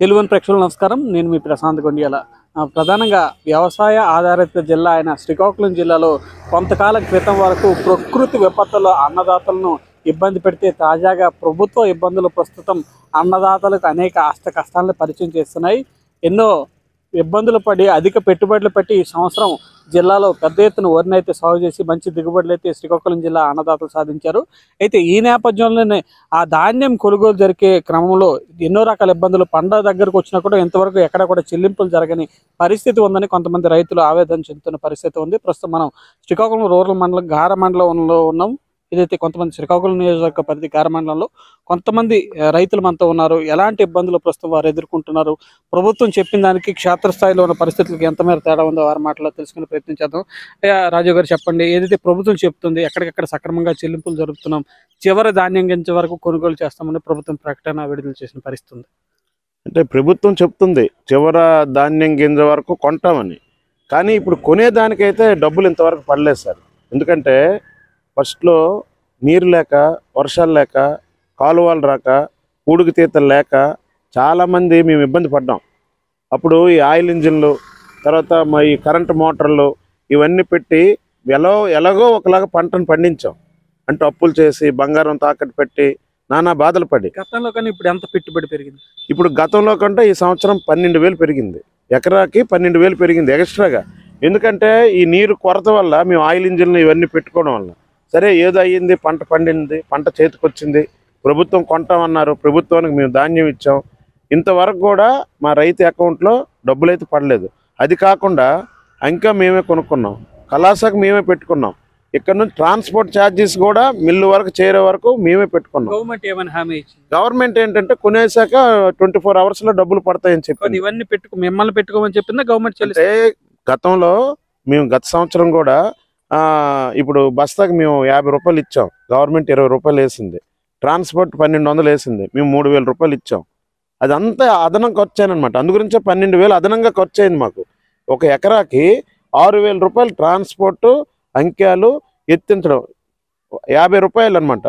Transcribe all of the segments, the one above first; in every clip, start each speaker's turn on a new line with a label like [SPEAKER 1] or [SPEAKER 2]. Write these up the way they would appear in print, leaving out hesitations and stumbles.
[SPEAKER 1] తెలుగు ప్రేక్షకులకు నమస్కారం. నేను మీ ప్రశాంత్ గొండియాల. ప్రధానంగా వ్యవసాయ ఆధారిత జిల్లా అయిన శ్రీకాకుళం జిల్లాలో కొంతకాలం క్రితం వరకు ప్రకృతి విపత్తుల్లో అన్నదాతలను ఇబ్బంది పెడితే తాజాగా ప్రభుత్వ ఇబ్బందులు ప్రస్తుతం అన్నదాతలకు అనేక కష్టాలను పరిచయం చేస్తున్నాయి. ఎన్నో ఇబ్బందులు పడి అధిక పెట్టుబడులు పెట్టి ఈ సంవత్సరం జిల్లాలో పెద్ద ఎత్తున వరిని అయితే సాగు చేసి మంచి దిగుబడులు అయితే శ్రీకాకుళం జిల్లా అన్నదాతలు సాధించారు. అయితే ఈ నేపథ్యంలోనే ఆ ధాన్యం కొనుగోలు జరిగే క్రమంలో ఎన్నో రకాల ఇబ్బందులు పంట దగ్గరకు వచ్చినా కూడా ఇంతవరకు ఎక్కడ కూడా చెల్లింపులు జరగని పరిస్థితి ఉందని కొంతమంది రైతులు ఆవేదన చెందుతున్న పరిస్థితి ఉంది. ప్రస్తుతం మనం శ్రీకాకుళం రూరల్ మండలం గార మండలంలో ఉన్నాం. ఇదైతే కొంతమంది శ్రీకాకుళం నియోజకవర్గ పరిధి గార మండలంలో కొంతమంది రైతులు మనతో ఉన్నారు. ఎలాంటి ఇబ్బందులు ప్రస్తుతం వారు ఎదుర్కొంటున్నారు, ప్రభుత్వం చెప్పిన దానికి క్షేత్రస్థాయిలో ఉన్న పరిస్థితులకు ఎంత మేర తేడా ఉందో వారి మాటలో తెలుసుకునే ప్రయత్నం చేద్దాం. రాజు గారు చెప్పండి, ఏదైతే ప్రభుత్వం చెప్తుంది ఎక్కడికక్కడ సక్రమంగా చెల్లింపులు జరుపుతున్నాం, చివరి ధాన్యం గింజ వరకు కొనుగోలు చేస్తామని ప్రభుత్వం ప్రకటన విడుదల చేసిన పరిస్థితి ఉంది.
[SPEAKER 2] అంటే ప్రభుత్వం చెప్తుంది చివర ధాన్యం గింజ వరకు కొంటామని, కానీ ఇప్పుడు కొనేదానికైతే డబ్బులు ఇంతవరకు పడలేదు సార్. ఎందుకంటే ఫస్ట్లో నీరు లేక, వర్షాలు లేక, కాలువలు రాక, పూడుకు తీతలు లేక చాలామంది మేము ఇబ్బంది పడ్డాం. అప్పుడు ఈ ఆయిల్ ఇంజిన్లు, తర్వాత మా ఈ కరెంటు మోటార్లు ఇవన్నీ పెట్టి ఎలాగో ఒకలాగా పంటను పండించాం. అంటే అప్పులు చేసి బంగారం తాకట్టు పెట్టి నానా బాధలు పడి.
[SPEAKER 1] గతంలో కానీ ఇప్పుడు ఎంత పెట్టుబడి పెరిగింది?
[SPEAKER 2] ఇప్పుడు గతంలో కంటే ఈ సంవత్సరం 12,000 పెరిగింది. ఎకరాకి 12,000 పెరిగింది ఎక్స్ట్రాగా. ఎందుకంటే ఈ నీరు కొరత వల్ల మేము ఆయిల్ ఇంజిన్లు ఇవన్నీ పెట్టుకోవడం వల్ల సరే ఏదో అయ్యింది, పంట పండింది, పంట చేతికొచ్చింది, ప్రభుత్వం కొంటామన్నారు, ప్రభుత్వానికి మేము ధాన్యం ఇచ్చాం. ఇంతవరకు కూడా మా రైతు అకౌంట్లో డబ్బులు అయితే పడలేదు. అది కాకుండా ఇంకా మేమే కొనుక్కున్నాం, కళాశాఖ మేమే పెట్టుకున్నాం. ఇక్కడ నుంచి ట్రాన్స్పోర్ట్ ఛార్జెస్ కూడా మిల్లు వరకు చేరే వరకు మేమే పెట్టుకున్నాం.
[SPEAKER 1] గవర్నమెంట్ ఏమైనా హామీ ఇచ్చింది?
[SPEAKER 2] గవర్నమెంట్ ఏంటంటే కొనేసాక 24 అవర్స్లో డబ్బులు పడతాయని చెప్పి
[SPEAKER 1] ఇవన్నీ మిమ్మల్ని పెట్టుకోమని చెప్పిందా గవర్నమెంట్?
[SPEAKER 2] అంటే గతంలో మేము గత సంవత్సరం కూడా ఇప్పుడు బస్తాకి మేము 50 రూపాయలు ఇచ్చాం, గవర్నమెంట్ 20 రూపాయలు వేసింది, ట్రాన్స్పోర్ట్ 1200 వేసింది, మేము 3000 రూపాయలు ఇచ్చాం. అదంతా అదనం ఖర్చు అనమాట. అందుగురించే 12,000 అదనంగా ఖర్చు అయింది మాకు. ఒక ఎకరాకి 6,000 రూపాయలు ట్రాన్స్పోర్టు, అంక్యాలు ఎత్తించడం 50 రూపాయలు అనమాట.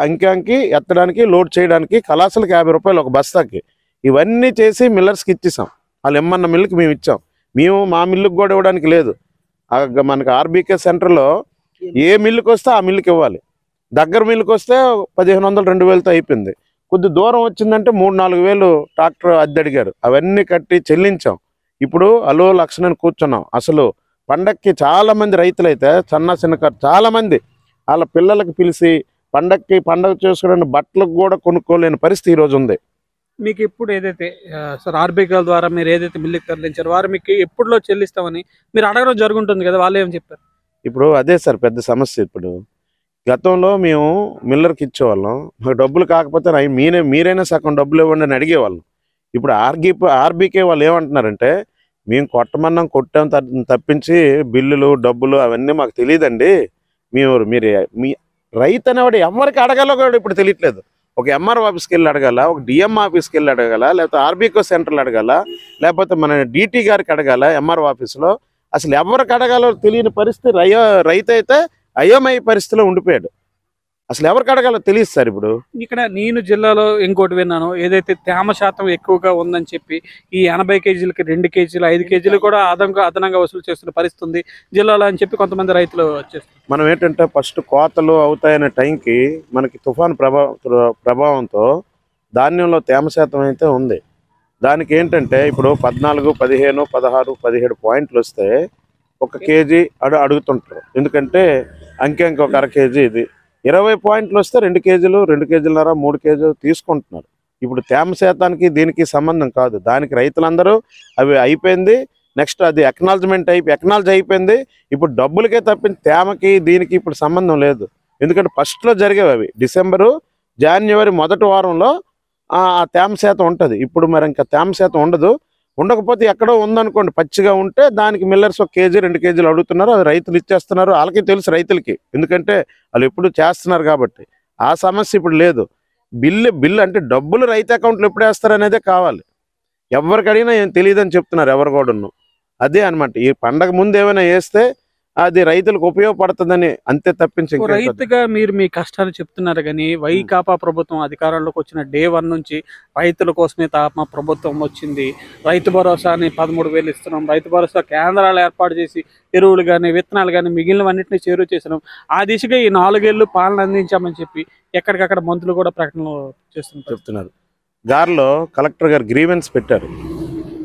[SPEAKER 2] అంక్యాంకి ఎత్తడానికి, లోడ్ చేయడానికి, కళాశాలకు 50 రూపాయలు ఒక బస్తాకి. ఇవన్నీ చేసి మిల్లర్స్కి ఇచ్చేసాం. వాళ్ళు ఎమ్మన్న మిల్లుకి మేము ఇచ్చాం. మేము మా మిల్లుకి కూడా ఇవ్వడానికి లేదు. మనకి ఆర్బీకే సెంటర్లో ఏ మిల్లుకి వస్తే ఆ మిల్లుకి ఇవ్వాలి. దగ్గర మిల్లుకి వస్తే 1,500 2,000తో అయిపోయింది. కొద్ది దూరం వచ్చిందంటే 3-4 వేలు ట్రాక్టర్ అద్దె అడిగారు. అవన్నీ కట్టి చెల్లించాం. ఇప్పుడు అలో లక్షణాన్ని కూర్చున్నాం. అసలు పండక్కి చాలామంది రైతులైతే చిన్న చాలామంది వాళ్ళ పిల్లలకి పిలిచి పండగ చేసుకోవడానికి బట్టలకు కూడా కొనుక్కోలేని పరిస్థితి ఈరోజు ఉంది.
[SPEAKER 1] మీకు ఇప్పుడు ఏదైతే సార్ ఆర్బీకేల ద్వారా మీరు ఏదైతే మిల్లుకి తరలించారో వారు మీకు ఎప్పుడులో చెల్లిస్తామని మీరు అడగడం జరుగుతుంది కదా, వాళ్ళు ఏం చెప్పారు?
[SPEAKER 2] ఇప్పుడు అదే సార్ పెద్ద సమస్య. ఇప్పుడు గతంలో మేము మిల్లర్కి ఇచ్చేవాళ్ళం, మాకు డబ్బులు కాకపోతే మీరైనా సగం డబ్బులు ఇవ్వండి అని అడిగేవాళ్ళం. ఇప్పుడు ఆర్బీకే వాళ్ళు ఏమంటున్నారంటే మేము కొట్టాం తప్పించి బిల్లులు డబ్బులు అవన్నీ మాకు తెలియదండి. మీ రైతు అనేవాడు ఎవరికి అడగాలో కూడా ఇప్పుడు తెలియట్లేదు. ఒక ఎంఆర్ఓ ఆఫీస్కి వెళ్ళి అడగాల, ఒక డిఎం ఆఫీస్కి వెళ్ళి అడగాల, లేకపోతే ఆర్బీకో సెంటర్లు అడగాల, లేకపోతే మన డిటి గారికి అడగాల ఎంఆర్ఓ ఆఫీస్లో. అసలు ఎవరికి అడగాలో తెలియని పరిస్థితి. రైతు అయితే అయోమయ పరిస్థితిలో ఉండిపోయాడు. అసలు ఎవరికి అడగాలో తెలియదు సార్. ఇప్పుడు
[SPEAKER 1] ఇక్కడ నేను జిల్లాలో ఇంకోటి విన్నాను, ఏదైతే తేమ శాతం ఎక్కువగా ఉందని చెప్పి ఈ 80 కేజీలకి 2 కేజీలు 5 కేజీలు కూడా అదనంగా వసూలు చేస్తున్న పరిస్థితి ఉంది జిల్లాలో అని చెప్పి కొంతమంది రైతులు వచ్చేస్తారు.
[SPEAKER 2] మనం ఏంటంటే ఫస్ట్ కోతలు అవుతాయనే టైంకి మనకి తుఫాను ప్రభావంతో ధాన్యంలో తేమ శాతం అయితే ఉంది. దానికి ఏంటంటే ఇప్పుడు 14, 15, 16, 17 పాయింట్లు వస్తే 1 కేజీ అడుగుతుంటారు. ఎందుకంటే అంకె ఒక 1/2 కేజీ, ఇది 20 పాయింట్లు వస్తే 2 కేజీలు, 2 కేజీలన్నర, 3 కేజీలు తీసుకుంటున్నారు. ఇప్పుడు తేమ శాతానికి దీనికి సంబంధం కాదు. దానికి రైతులందరూ అవి అయిపోయింది, నెక్స్ట్ అది ఎక్నాలజీ అయిపోయింది. ఇప్పుడు డబ్బులకే తప్పించి తేమకి దీనికి ఇప్పుడు సంబంధం లేదు. ఎందుకంటే ఫస్ట్లో జరిగేవి అవి డిసెంబరు, జనవరి మొదటి వారంలో ఆ తేమ శాతం ఉంటుంది. ఇప్పుడు మరి ఇంకా తేమ శాతం ఉండకపోతే ఎక్కడో ఉందనుకోండి, పచ్చిగా ఉంటే దానికి మిల్లర్స్ 1 కేజీ 2 కేజీలు అడుగుతున్నారు. అది రైతులు ఇచ్చేస్తున్నారు. వాళ్ళకి తెలుసు రైతులకి, ఎందుకంటే వాళ్ళు ఎప్పుడు చేస్తున్నారు కాబట్టి. ఆ సమస్య ఇప్పుడు లేదు. బిల్లు అంటే డబ్బులు రైతు అకౌంట్లో ఎప్పుడు వేస్తారు అనేదే కావాలి. ఎవరికి అడిగినా ఏం తెలియదని చెప్తున్నారు ఎవరు కూడా. అదే అనమాట. ఈ పండగ ముందు ఏమైనా వేస్తే అది రైతులకు ఉపయోగపడుతుందని అంతే తప్పించి ఇంకేం కాదు.
[SPEAKER 1] రైతుగా మీరు మీ కష్టాలు చెప్తున్నారు కానీ వైకాపా ప్రభుత్వం అధికారంలోకి వచ్చిన డే 1 నుంచి రైతుల కోసమే మా ప్రభుత్వం వచ్చింది. రైతు భరోసాని 13,000 ఇస్తున్నాం. రైతు భరోసా కేంద్రాలు ఏర్పాటు చేసి ఎరువులు కానీ విత్తనాలు కానీ మిగిలినవన్నింటినీ చేరువ చేసినాం. ఆ దిశగా ఈ 4 ఏళ్ళు పాలన అందించామని చెప్పి ఎక్కడికక్కడ మంత్రులు కూడా ప్రకటనలు
[SPEAKER 2] చెప్తున్నారు. గార్లో కలెక్టర్ గారు గ్రీవెన్స్ పెట్టారు.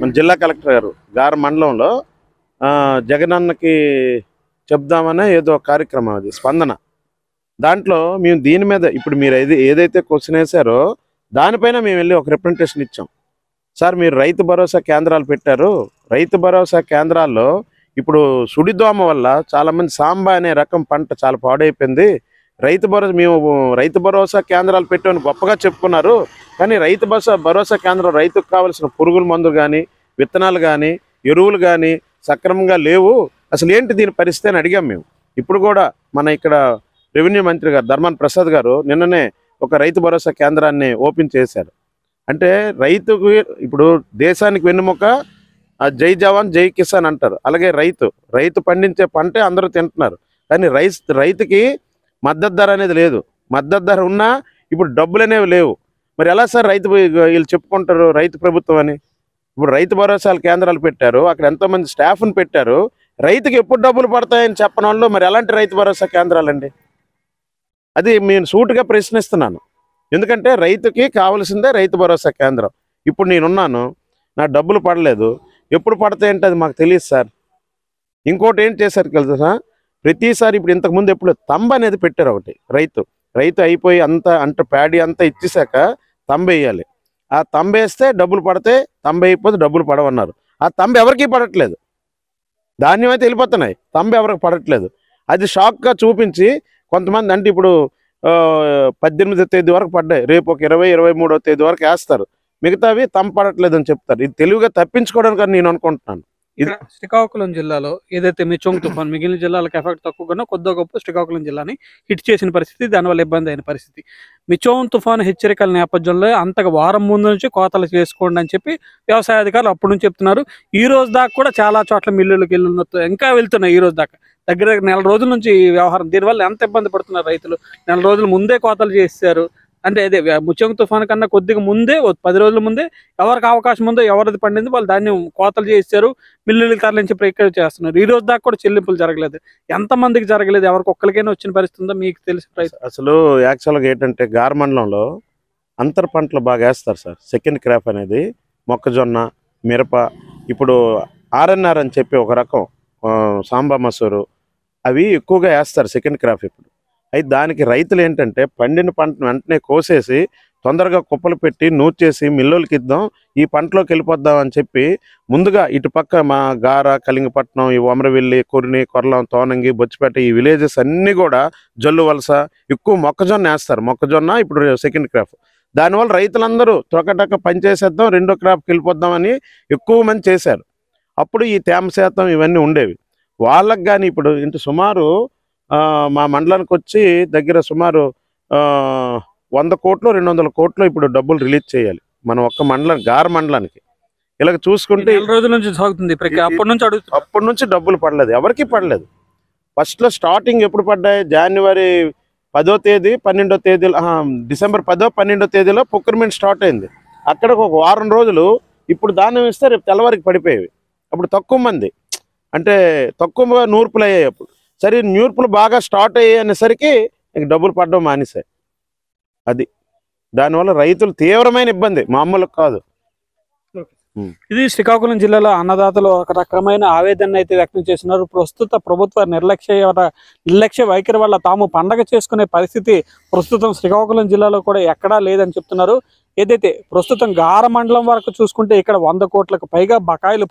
[SPEAKER 2] మన జిల్లా కలెక్టర్ గారు గార్ మండలంలో జగనన్నకి చెప్దామనే ఏదో కార్యక్రమం, అది స్పందన. దాంట్లో మేము దీని మీద ఇప్పుడు మీరు ఏదైతే క్వశ్చన్ వేశారో దానిపైన మేము వెళ్ళి ఒక రిప్రజెంటేషన్ ఇచ్చాం. సార్ మీరు రైతు భరోసా కేంద్రాలు పెట్టారు, రైతు భరోసా కేంద్రాల్లో ఇప్పుడు సుడిదోమ వల్ల చాలామంది సాంబా అనే రకం పంట చాలా పాడైపోయింది. మేము రైతు భరోసా కేంద్రాలు పెట్టామని గొప్పగా చెప్పుకున్నారు, కానీ రైతు భరోసా కేంద్రం రైతుకు కావాల్సిన పురుగుల మందులు కానీ విత్తనాలు కానీ ఎరువులు కానీ సక్రమంగా లేవు, అసలు ఏంటి దీని పరిస్థితి అని అడిగాం మేము. ఇప్పుడు కూడా మన ఇక్కడ రెవెన్యూ మంత్రి గారు ధర్మాన ప్రసాద్ గారు నిన్ననే ఒక రైతు భరోసా కేంద్రాన్ని ఓపెన్ చేశారు. అంటే రైతుకు ఇప్పుడు దేశానికి వెన్నుముక, జై జవాన్ జై కిసాన్ అంటారు. అలాగే రైతు పండించే పంటే అందరూ తింటున్నారు, కానీ రైతుకి మద్దతు ధర అనేది లేదు. మద్దతు ధర ఉన్నా ఇప్పుడు డబ్బులు అనేవి లేవు. మరి ఎలా సార్ వీళ్ళు చెప్పుకుంటారు రైతు ప్రభుత్వం అని? ఇప్పుడు రైతు భరోసాల కేంద్రాలు పెట్టారు, అక్కడ ఎంతోమంది స్టాఫ్ని పెట్టారు, రైతుకి ఎప్పుడు డబ్బులు పడతాయని చెప్పని వాళ్ళు మరి ఎలాంటి రైతు భరోసా కేంద్రాలండి? అది నేను సూటుగా ప్రశ్నిస్తున్నాను. ఎందుకంటే రైతుకి కావాల్సిందే రైతు భరోసా కేంద్రం. ఇప్పుడు నేనున్నాను, నా డబ్బులు పడలేదు, ఎప్పుడు పడతాయంటే అది మాకు తెలియదు సార్. ఇంకోటి ఏం చేశారు తెలుసా, ప్రతిసారి ఇప్పుడు ఇంతకుముందు ఎప్పుడు తంబ అనేది పెట్టారు ఒకటి. రైతు అయిపోయి అంత ప్యాడీ అంతా ఇచ్చేసాక తంబ వేయాలి. ఆ తంబ వేస్తే డబ్బులు పడితే, తంబ అయిపోతే డబ్బులు పడవన్నారు. ఆ తంబ ఎవరికీ పడట్లేదు. ధాన్యం అయితే వెళ్ళిపోతున్నాయి, తంబ ఎవరికి పడట్లేదు. అది షాక్గా చూపించి కొంతమంది అంటే ఇప్పుడు 18వ తేదీ వరకు పడ్డాయి, రేపు ఒక 20-23వ తేదీ వరకు వేస్తారు, మిగతావి తంబ పడట్లేదు అని చెప్తారు. ఇది తెలివిగా తప్పించుకోవడానికి నేను అనుకుంటున్నాను.
[SPEAKER 1] శ్రీకాకుళం జిల్లాలో ఏదైతే మిచోంగ్ తుఫాన్ మిగిలిన జిల్లాలకు ఎఫెక్ట్ తక్కువగానో కొద్దిగా గొప్ప శ్రీకాకుళం జిల్లాని హిట్ చేసిన పరిస్థితి, దానివల్ల ఇబ్బంది అయిన పరిస్థితి. మిచోంగ్ తుఫాన్ హెచ్చరికల నేపథ్యంలో అంతగా వారం ముందు నుంచి కోతలు చేసుకోండి అని చెప్పి వ్యవసాయ అధికారులు అప్పటి నుంచి చెప్తున్నారు. ఈ రోజు దాకా కూడా చాలా చోట్ల మిల్లులకు ఇంకా వెళ్తున్నాయి. ఈ రోజు దాకా దగ్గర నెల రోజుల నుంచి ఈ వ్యవహారం. దీనివల్ల ఎంత ఇబ్బంది పడుతున్నారు రైతులు. నెల రోజుల ముందే కోతలు చేశారు. అంటే అదే మిచోంగ్ తుఫాన్ కన్నా కొద్దిగా ముందే 10 రోజుల ముందే ఎవరికి అవకాశం ఉందో ఎవరిది పండింది వాళ్ళు ధాన్యం కోతలు చేశారు, మిల్లులకు తరలించి ప్రక్రియ చేస్తున్నారు. ఈ రోజు దాకా కూడా చెల్లింపులు జరగలేదు. ఎంతమందికి జరగలేదు, ఎవరికి ఒక్కరికైనా వచ్చిన పరిస్థితి ఉందో మీకు తెలిసి రైతు?
[SPEAKER 2] అసలు యాక్చువల్గా ఏంటంటే గార్ మండలంలో అంతర్ పంటలు బాగా వేస్తారు సార్. సెకండ్ క్రాప్ అనేది మొక్కజొన్న, మిరప, ఇప్పుడు ఆర్ఎన్ఆర్ అని చెప్పి ఒక రకం సాంబా మసూరు, అవి ఎక్కువగా వేస్తారు సెకండ్ క్రాప్. ఇప్పుడు అయితే దానికి రైతులు ఏంటంటే పండిన పంటను వెంటనే కోసేసి తొందరగా కుప్పలు పెట్టి నూర్చేసి మిల్లులకి ఇద్దాం, ఈ పంటలోకి వెళ్ళిపోద్దాం అని చెప్పి ముందుగా ఇటుపక్క మా గార, కలింగపట్నం, ఈ ఒమరవెల్లి, కొర్ని, కొర్లం, తోనంగి, బొచ్చిపేట ఈ విలేజెస్ అన్నీ కూడా జల్లు వలస ఎక్కువ మొక్కజొన్న వేస్తారు. మొక్కజొన్న ఇప్పుడు సెకండ్ క్రాప్. దానివల్ల రైతులందరూ త్వరకటక్క పనిచేసేద్దాం, రెండో క్రాప్కి వెళ్ళిపోద్దామని ఎక్కువ మంది చేశారు. అప్పుడు ఈ తేమ శాతం ఇవన్నీ ఉండేవి. వాళ్ళకి కానీ ఇప్పుడు ఇంత సుమారు మా మండలానికి వచ్చి దగ్గర సుమారు 100 కోట్లు 200 కోట్లు ఇప్పుడు డబ్బులు రిలీజ్ చేయాలి మనం ఒక్క మండలం గార మండలానికి. ఇలాగ చూసుకుంటే
[SPEAKER 1] రోజుల నుంచి సాగుతుంది,
[SPEAKER 2] అప్పటి నుంచి డబ్బులు పడలేదు, ఎవరికి పడలేదు. ఫస్ట్లో స్టార్టింగ్ ఎప్పుడు పడ్డాయి, జనవరి 10వ తేదీ 12వ తేదీలో, డిసెంబర్ 10వ 12వ తేదీలో ప్రొక్యూర్మెంట్ స్టార్ట్ అయింది. అక్కడ ఒక వారం రోజులు ఇప్పుడు ధాన్యం ఇస్తే రేపు తెల్లవారికి పడిపోయేవి. అప్పుడు తక్కువ మంది, అంటే తక్కువ నూర్పులు అయ్యాయి. అప్పుడు సరే నూర్పులు బాగా స్టార్ట్ అయ్యాయి అనేసరికి ఇంక డబ్బులు పడడం మానేశాయి. అది దానివల్ల రైతులు తీవ్రమైన ఇబ్బంది, మామూలు కాదు.
[SPEAKER 1] ఇది శ్రీకాకుళం జిల్లాలో అన్నదాతలు ఒక రకమైన ఆవేదన అయితే వ్యక్తం చేస్తున్నారు. ప్రస్తుత ప్రభుత్వ నిర్లక్ష్య వైఖరి వల్ల తాము పండగ చేసుకునే పరిస్థితి ప్రస్తుతం శ్రీకాకుళం జిల్లాలో కూడా ఎక్కడా లేదని చెప్తున్నారు. ఏదైతే ప్రస్తుతం గార మండలం వరకు చూసుకుంటే ఇక్కడ 100 కోట్లకు పైగా బకాయిలు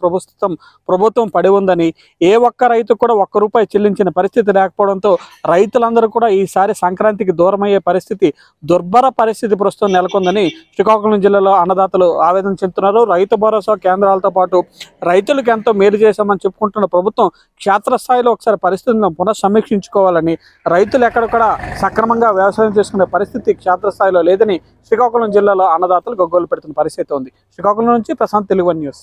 [SPEAKER 1] ప్రభుత్వం పడి ఉందని, ఏ ఒక్క రైతు కూడా ₹1 చెల్లించిన పరిస్థితి లేకపోవడంతో రైతులందరూ కూడా ఈసారి సంక్రాంతికి దూరమయ్యే పరిస్థితి, దుర్భర పరిస్థితి ప్రస్తుతం నెలకొందని శ్రీకాకుళం జిల్లాలో అన్నదాతలు ఆవేదన చెందుతున్నారు. రైతు భరోసా కేంద్రాలతో పాటు రైతులకు ఎంతో మేలు చేశామని చెప్పుకుంటున్న ప్రభుత్వం క్షేత్రస్థాయిలో ఒకసారి పరిస్థితులను పునఃసమీక్షించుకోవాలని, రైతులు ఎక్కడ కూడా సక్రమంగా వ్యవసాయం చేసుకునే పరిస్థితి క్షేత్రస్థాయిలో లేదని శ్రీకాకుళం జిల్లాలో అన్నదాతలు గగ్గోలు పెడుతున్న పరిస్థితి ఉంది. శ్రీకాకుళం నుంచి ప్రశాంత్, తెలుగు 1 న్యూస్.